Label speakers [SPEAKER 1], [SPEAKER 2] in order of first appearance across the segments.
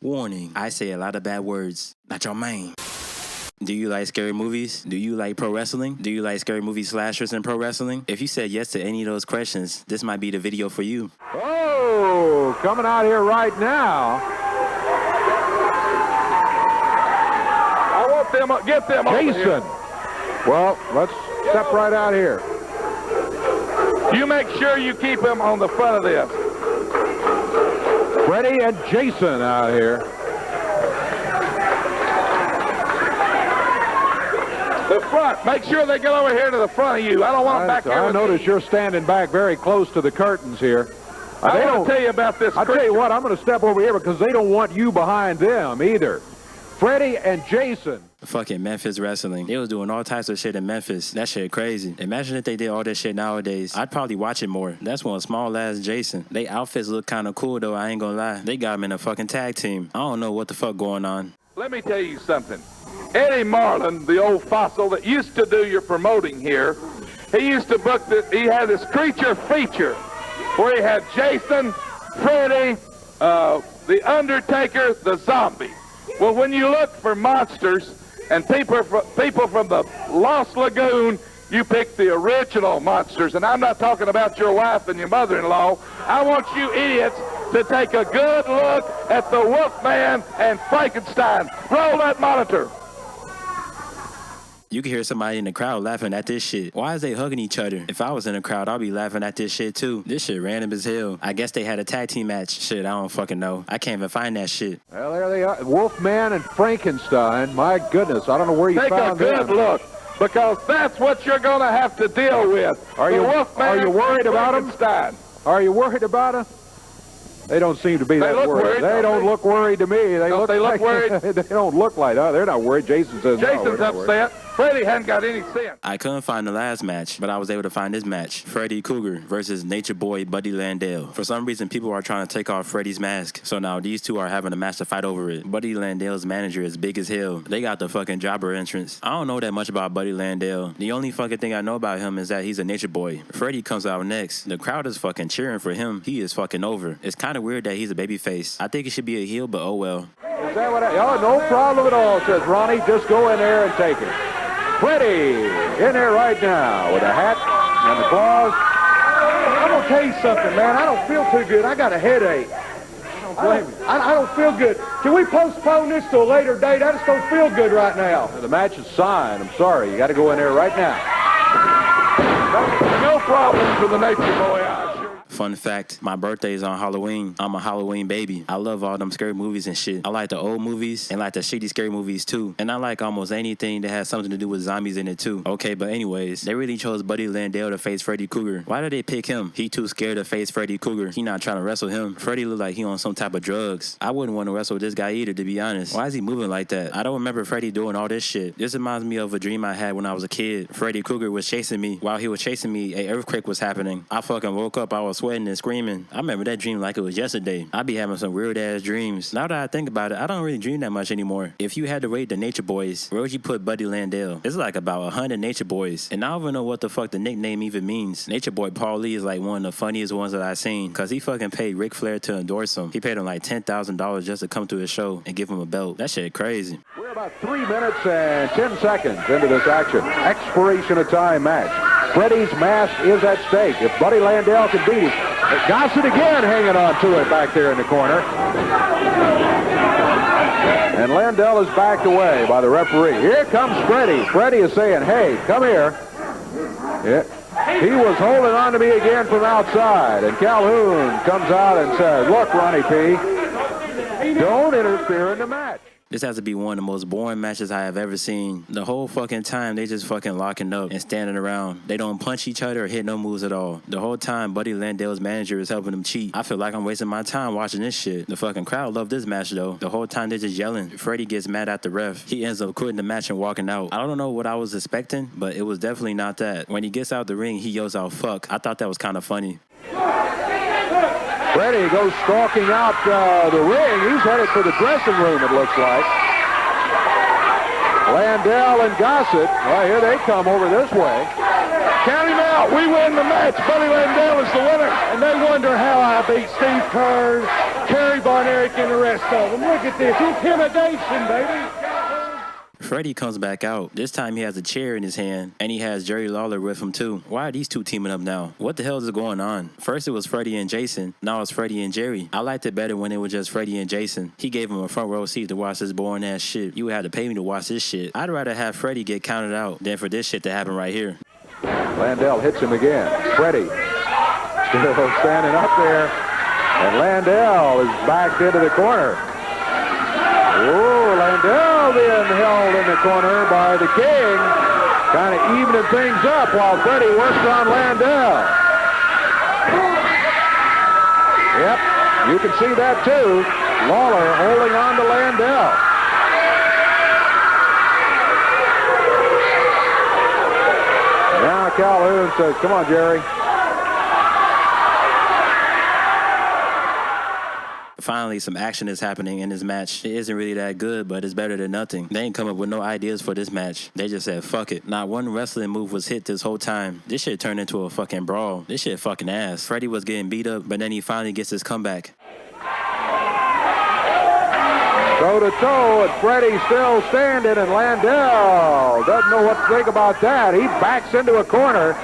[SPEAKER 1] Warning, I say a lot of bad words. Nachomane. Do you like scary movies? Do you like pro wrestling? Do you like scary movie slashers and pro wrestling? If you said yes to any of those questions, this might be the video for you.
[SPEAKER 2] Oh, coming out here right now.
[SPEAKER 3] I want them, get them over
[SPEAKER 2] Jason.
[SPEAKER 3] here.
[SPEAKER 2] Well, let's step right out here.
[SPEAKER 3] You make sure you keep him on the front of this.
[SPEAKER 2] Freddy and Jason out here.
[SPEAKER 3] The front. Make sure they get over here to the front of you. I don't want them back here.
[SPEAKER 2] I notice you're standing back very close to the curtains here.
[SPEAKER 3] I want to tell you about this.
[SPEAKER 2] I'll tell you what, I'm going to step over here because they don't want you behind them either. Freddy and Jason.
[SPEAKER 1] Fucking Memphis wrestling. They was doing all types of shit in Memphis. That shit crazy. Imagine if they did all that shit nowadays. I'd probably watch it more. That's one small ass Jason. They outfits look kind of cool though, I ain't gonna lie. They got him in a fucking tag team. I don't know what the fuck going on.
[SPEAKER 3] Let me tell you something. Eddie Marlin, the old fossil that used to do your promoting here, he used to book this. He had this creature feature where he had Jason, Freddy, the Undertaker, the Zombie. Well, when you look for monsters and people from the Lost Lagoon, you pick the original monsters. And I'm not talking about your wife and your mother-in-law. I want you idiots to take a good look at the Wolfman and Frankenstein. Roll that monitor.
[SPEAKER 1] You can hear somebody in the crowd laughing at this shit. Why is they hugging each other? If I was in the crowd, I'd be laughing at this shit too. This shit random as hell. I guess they had a tag team match. Shit, I don't fucking know. I can't even find that shit.
[SPEAKER 2] Well, there they are. Wolfman and Frankenstein. My goodness, I don't know where you found them.
[SPEAKER 3] Take a good look, because that's what you're going to have to deal with.
[SPEAKER 2] Are you worried about them? Are you worried about them? They don't seem to be that worried. They don't look worried to me. They look
[SPEAKER 3] worried.
[SPEAKER 2] They don't look like that. They're not worried. Jason says
[SPEAKER 3] Jason's upset. Freddy hadn't got any sense.
[SPEAKER 1] I couldn't find the last match, but I was able to find this match. Freddy Cougar versus Nature Boy Buddy Landel. For some reason, people are trying to take off Freddy's mask. So now these two are having a match to fight over it. Buddy Landel's manager is big as hell. They got the fucking jobber entrance. I don't know that much about Buddy Landel. The only fucking thing I know about him is that he's a nature boy. Freddy comes out next. The crowd is fucking cheering for him. He is fucking over. It's kind of weird that he's a baby face. I think he should be a heel, but oh well.
[SPEAKER 2] Is that what no problem at all, says Ronnie. Just go in there and take it. Freddy in there right now with a hat and the claws.
[SPEAKER 4] I'm going to tell you something, man. I don't feel too good. I got a headache. Don't blame me. I don't feel good. Can we postpone this to a later date? I just don't feel good right now.
[SPEAKER 2] The match is signed. I'm sorry. You got to go in there right now.
[SPEAKER 3] No problem for the nature boy.
[SPEAKER 1] Fun fact, my birthday is on Halloween. I'm a Halloween baby. I love all them scary movies and shit. I like the old movies and like the shitty scary movies too. And I like almost anything that has something to do with zombies in it too. Okay, but anyways, they really chose Buddy Landel to face Freddy Cougar. Why did they pick him? He too scared to face Freddy Cougar. He not trying to wrestle him. Freddy look like he on some type of drugs. I wouldn't want to wrestle with this guy either, to be honest. Why is he moving like that? I don't remember Freddy doing all this shit. This reminds me of a dream I had when I was a kid. Freddy Cougar was chasing me. While he was chasing me, an earthquake was happening. I fucking woke up, I was sweating and screaming. I remember that dream like it was yesterday. I be having some weird ass dreams. Now that I think about it, I don't really dream that much anymore. If you had to rate the Nature Boys, where would you put Buddy Landel? It's like about 100 Nature Boys. And I don't even know what the fuck the nickname even means. Nature Boy Paul Lee is like one of the funniest ones that I've seen. Cause he fucking paid Ric Flair to endorse him. He paid him like $10,000 just to come to his show and give him a belt. That shit crazy.
[SPEAKER 2] We're about 3 minutes and 10 seconds into this action. Expiration of time match. Freddy's mask is at stake. If Buddy Landel can beat him. Gossett again hanging on to it back there in the corner. And Landel is backed away by the referee. Here comes Freddy. Freddy is saying, hey, come here. Yeah. He was holding on to me again from outside. And Calhoun comes out and says, look, Ronnie P., don't interfere in the match.
[SPEAKER 1] This has to be one of the most boring matches I have ever seen. The whole fucking time, they just fucking locking up and standing around. They don't punch each other or hit no moves at all. The whole time, Buddy Landel's manager is helping him cheat. I feel like I'm wasting my time watching this shit. The fucking crowd loved this match, though. The whole time, they're just yelling. Freddy gets mad at the ref. He ends up quitting the match and walking out. I don't know what I was expecting, but it was definitely not that. When he gets out the ring, he yells out, fuck. I thought that was kind of funny.
[SPEAKER 2] Freddy goes stalking out the ring. He's headed for the dressing room, it looks like. Landel and Gossett, well, here they come over this way.
[SPEAKER 3] Count him out. We win the match. Buddy Landel is the winner.
[SPEAKER 4] And they wonder how I beat Steve Kerr, Kerry Von Erich and the rest of them. Look at this. Intimidation, baby.
[SPEAKER 1] Freddy comes back out. This time he has a chair in his hand, and he has Jerry Lawler with him too. Why are these two teaming up now? What the hell is going on? First it was Freddy and Jason, now it's Freddy and Jerry. I liked it better when it was just Freddy and Jason. He gave him a front row seat to watch this boring ass shit. You would have to pay me to watch this shit. I'd rather have Freddy get counted out than for this shit to happen right here.
[SPEAKER 2] Landel hits him again. Freddy still standing up there, and Landel is backed into the corner. Oh, Landel being held in the corner by the King, kind of evening things up while Freddy works on Landel. Yep, you can see that too. Lawler holding on to Landel. Now Calhoun says, come on, Jerry.
[SPEAKER 1] Finally, some action is happening in this match. It isn't really that good, but it's better than nothing. They ain't come up with no ideas for this match. They just said, fuck it. Not one wrestling move was hit this whole time. This shit turned into a fucking brawl. This shit fucking ass. Freddy was getting beat up, but then he finally gets his comeback.
[SPEAKER 2] Toe to toe, and Freddy still standing, and Landel doesn't know what to think about that. He backs into a corner,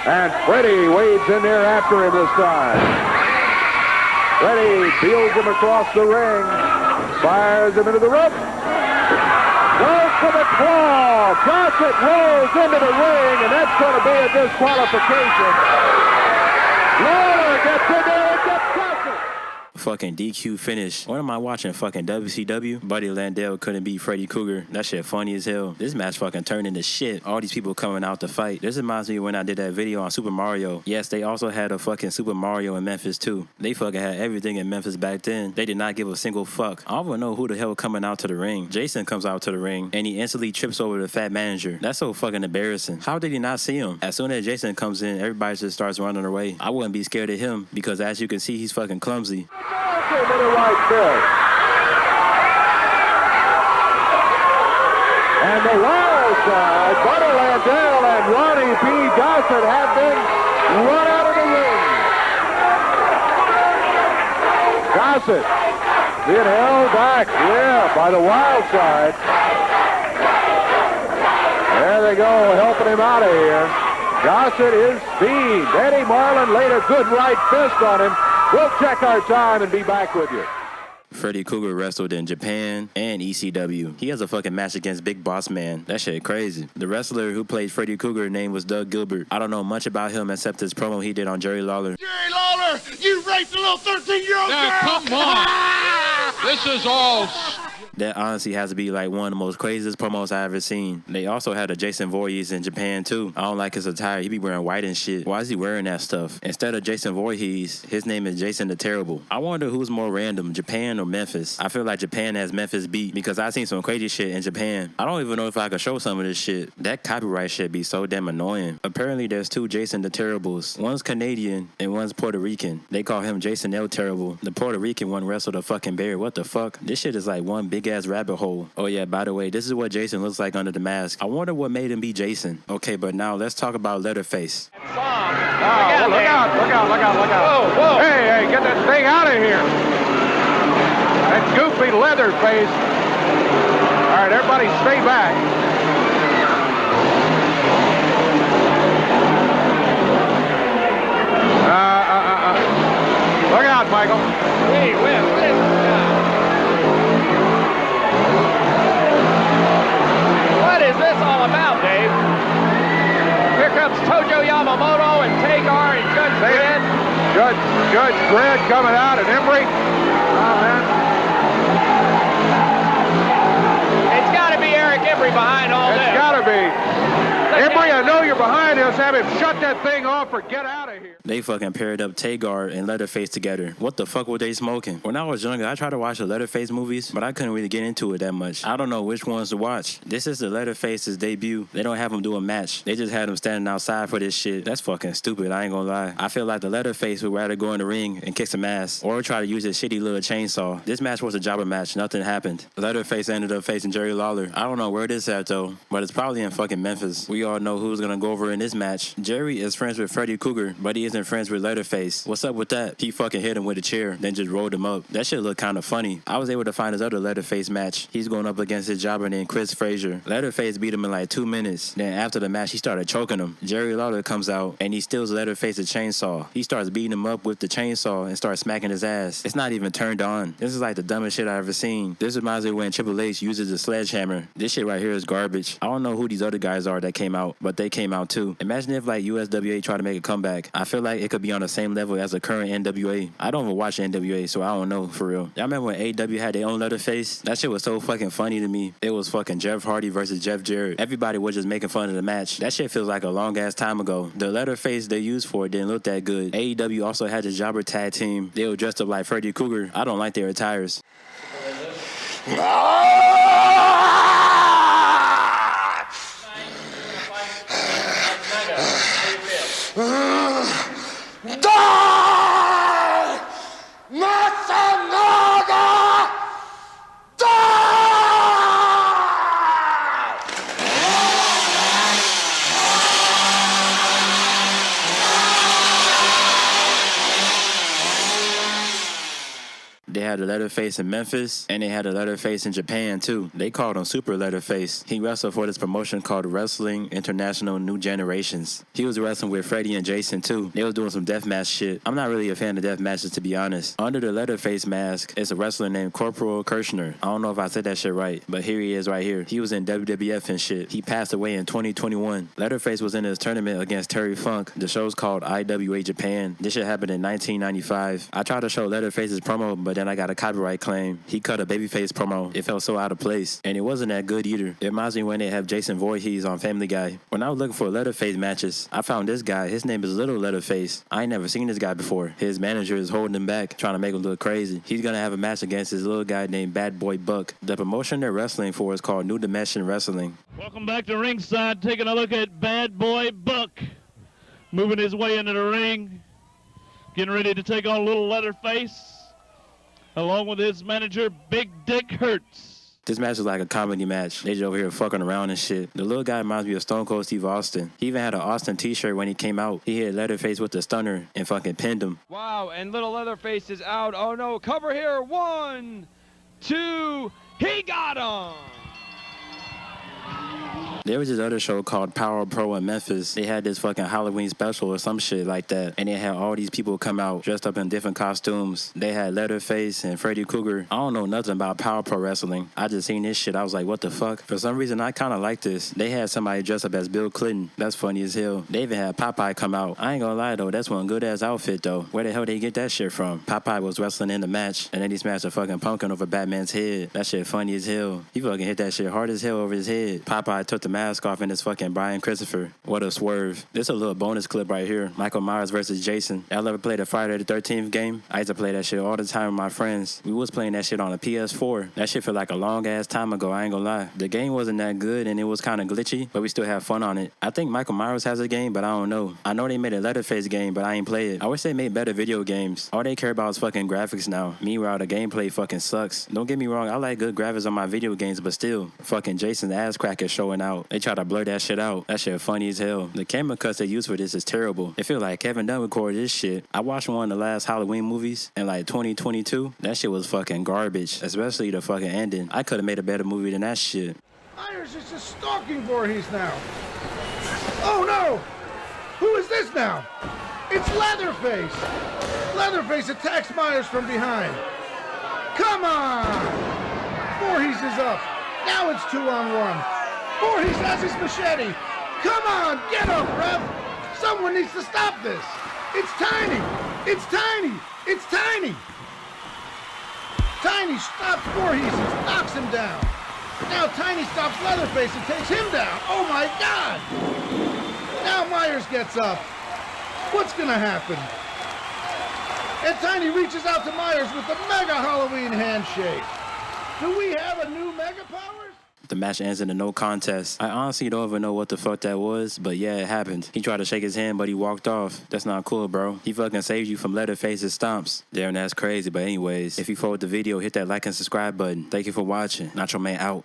[SPEAKER 2] and Freddy wades in there after him this time. Freddy peels him across the ring, fires him into the rope. Goes for the claw. Gossett rolls into the ring, and that's going to be a disqualification. Lawler gets in there and gets Gossett.
[SPEAKER 1] Fucking DQ finish. What am I watching? Fucking WCW? Buddy Landel couldn't beat Freddy Cougar. That shit funny as hell. This match fucking turned into shit. All these people coming out to fight. This reminds me when I did that video on Super Mario. Yes, they also had a fucking Super Mario in Memphis too. They fucking had everything in Memphis back then. They did not give a single fuck. I don't even know who the hell coming out to the ring. Jason comes out to the ring and he instantly trips over the fat manager. That's so fucking embarrassing. How did he not see him? As soon as Jason comes in, everybody just starts running away. I wouldn't be scared of him because as you can see, he's fucking clumsy.
[SPEAKER 2] To the right fist. And the wild side, Buddy Landel and Ronnie B. Gossett have been run out of the ring. Gossett being held back, by the wild side. There they go, helping him out of here. Gossett is steamed. Eddie Marlin laid a good right fist on him. We'll check our time and be back with you.
[SPEAKER 1] Freddy Cougar wrestled in Japan and ECW. He has a fucking match against Big Boss Man. That shit crazy. The wrestler who played Freddy Cougar name was Doug Gilbert. I don't know much about him except this promo he did on Jerry Lawler.
[SPEAKER 5] Jerry Lawler, you raped a little 13-year-old girl!
[SPEAKER 6] Now, come on. This is all...
[SPEAKER 1] That honestly has to be like one of the most craziest promos I ever seen. They also had a Jason Voorhees in Japan too. I don't like his attire. He be wearing white and shit. Why is he wearing that stuff? Instead of Jason Voorhees, his name is Jason the Terrible. I wonder who's more random, Japan or Memphis. I feel like Japan has Memphis beat because I seen some crazy shit in Japan. I don't even know if I could show some of this shit. That copyright shit be so damn annoying. Apparently there's two Jason the Terribles. One's Canadian and one's Puerto Rican. They call him Jason El Terrible. The Puerto Rican one wrestled a fucking bear. What the fuck? This shit is like one big ass rabbit hole. Oh yeah, by the way, this is what Jason looks like under the mask. I wonder what made him be Jason. Okay, but now let's talk about Leatherface.
[SPEAKER 2] Oh, look out. Whoa, whoa. Hey, get that thing out of here. That goofy Leatherface. All right, everybody stay back. Look out, Michael.
[SPEAKER 7] Hey, what is this all about, Dave? Here comes Tojo Yamamoto and Tagar and Judge Dredd.
[SPEAKER 2] Judge Dredd coming out and Embry. Oh, man.
[SPEAKER 7] It's got to be Eric Embry behind all this.
[SPEAKER 2] It's got to be. Embry, I know you're behind us. Have him shut that thing off or get out of here.
[SPEAKER 1] They fucking paired up Tagar and Leatherface together. What the fuck were they smoking? When I was younger, I tried to watch the Leatherface movies, but I couldn't really get into it that much. I don't know which ones to watch. This is the Leatherface's debut. They don't have him do a match. They just had him standing outside for this shit. That's fucking stupid, I ain't gonna lie. I feel like the Leatherface would rather go in the ring and kick some ass or try to use his shitty little chainsaw. This match was a jobber match. Nothing happened. Leatherface ended up facing Jerry Lawler. I don't know where this at though, but it's probably in fucking Memphis. We all know who's gonna go over in this match. match. Jerry is friends with Freddy Cougar, but he isn't friends with Leatherface. What's up with that? He fucking hit him with a chair, then just rolled him up. That shit looked kind of funny. I was able to find his other Leatherface match. He's going up against his jobber named Chris Frazier. Leatherface beat him in like 2 minutes. Then after the match, he started choking him. Jerry Lawler comes out, and he steals Leatherface a chainsaw. He starts beating him up with the chainsaw and starts smacking his ass. It's not even turned on. This is like the dumbest shit I ever seen. This reminds me when Triple H uses a sledgehammer. This shit right here is garbage. I don't know who these other guys are that came out, but they came out too. Imagine if like USWA tried to make a comeback. I feel like it could be on the same level as the current NWA. I don't even watch NWA, so I don't know for real. Y'all remember when AEW had their own Leatherface? That shit was so fucking funny to me. It was fucking Jeff Hardy versus Jeff Jarrett. Everybody was just making fun of the match. That shit feels like a long ass time ago. The Leatherface they used for it didn't look that good. AEW also had the jobber tag team. They were dressed up like Freddy Cougar. I don't like their attires. They had a Leatherface in Memphis, and they had a Leatherface in Japan, too. They called him Super Leatherface. He wrestled for this promotion called Wrestling International New Generations. He was wrestling with Freddy and Jason, too. They was doing some deathmatch shit. I'm not really a fan of deathmatches, to be honest. Under the Leatherface mask is a wrestler named Corporal Kirchner. I don't know if I said that shit right, but here he is right here. He was in WWF and shit. He passed away in 2021. Leatherface was in his tournament against Terry Funk. The show's called IWA Japan. This shit happened in 1995. I tried to show Leatherface's promo, but then I got a copyright claim. He cut a babyface promo. It felt so out of place, and it wasn't that good either. It reminds me when they have Jason Voorhees on Family Guy. When I was looking for Leatherface matches, I found this guy. His name is Little Leatherface. I ain't never seen this guy before. His manager is holding him back, trying to make him look crazy. He's gonna have a match against this little guy named Bad Boy Buck. The promotion they're wrestling for is called New Dimension Wrestling.
[SPEAKER 8] Welcome back to ringside, taking a look at Bad Boy Buck. Moving his way into the ring, getting ready to take on Little Leatherface, along with his manager, Big Dick Hurts.
[SPEAKER 1] This match is like a comedy match. They just over here fucking around and shit. The little guy reminds me of Stone Cold Steve Austin. He even had an Austin t-shirt when he came out. He hit Leatherface with the stunner and fucking pinned him.
[SPEAKER 9] Wow, and Little Leatherface is out. Oh no, cover here. 1, 2, he got him!
[SPEAKER 1] There was this other show called Power Pro in Memphis. They had this fucking Halloween special or some shit like that. And they had all these people come out dressed up in different costumes. They had Leatherface and Freddy Cougar. I don't know nothing about Power Pro wrestling. I just seen this shit. I was like, what the fuck? For some reason, I kind of like this. They had somebody dressed up as Bill Clinton. That's funny as hell. They even had Popeye come out. I ain't gonna lie though, that's one good ass outfit though. Where the hell they get that shit from? Popeye was wrestling in the match, and then he smashed a fucking pumpkin over Batman's head. That shit funny as hell. He fucking hit that shit hard as hell over his head. Popeye took the mask off and it's fucking Brian Christopher. What a swerve. This is a little bonus clip right here. Michael Myers versus Jason. Y'all ever played a Friday the 13th game? I used to play that shit all the time with my friends. We was playing that shit on a PS4. That shit feel like a long ass time ago, I ain't gonna lie. The game wasn't that good and it was kind of glitchy, but we still have fun on it. I think Michael Myers has a game, but I don't know. I know they made a Leatherface game, but I ain't play it. I wish they made better video games. All they care about is fucking graphics now. Meanwhile, the gameplay fucking sucks. Don't get me wrong, I like good graphics on my video games, but still, fucking Jason's ass crack is showing out. They try to blur that shit out. That shit funny as hell. The camera cuts they use for this is terrible. It feel like Kevin Dunn recorded this shit. I watched one of the last Halloween movies in like 2022. That shit was fucking garbage, especially the fucking ending. I could have made a better movie than that shit.
[SPEAKER 4] Myers is just stalking Voorhees now. Oh no! Who is this now? It's Leatherface! Leatherface attacks Myers from behind. Come on! Voorhees is up. Now it's 2-on-1. Voorhees has his machete. Come on, get up, ref. Someone needs to stop this. It's Tiny. It's Tiny. It's Tiny. Tiny stops Voorhees and knocks him down. Now Tiny stops Leatherface and takes him down. Oh my God. Now Myers gets up. What's gonna happen? And Tiny reaches out to Myers with the Mega Halloween handshake. Do we have a new Mega Powers?
[SPEAKER 1] The match ends in a no contest. I honestly don't even know what the fuck that was, but yeah, it happened. He tried to shake his hand, but he walked off. That's not cool, bro. He fucking saved you from Leatherface's stomps. Damn, that's crazy. But anyways, if you followed the video, hit that like and subscribe button. Thank you for watching. Nachomane out.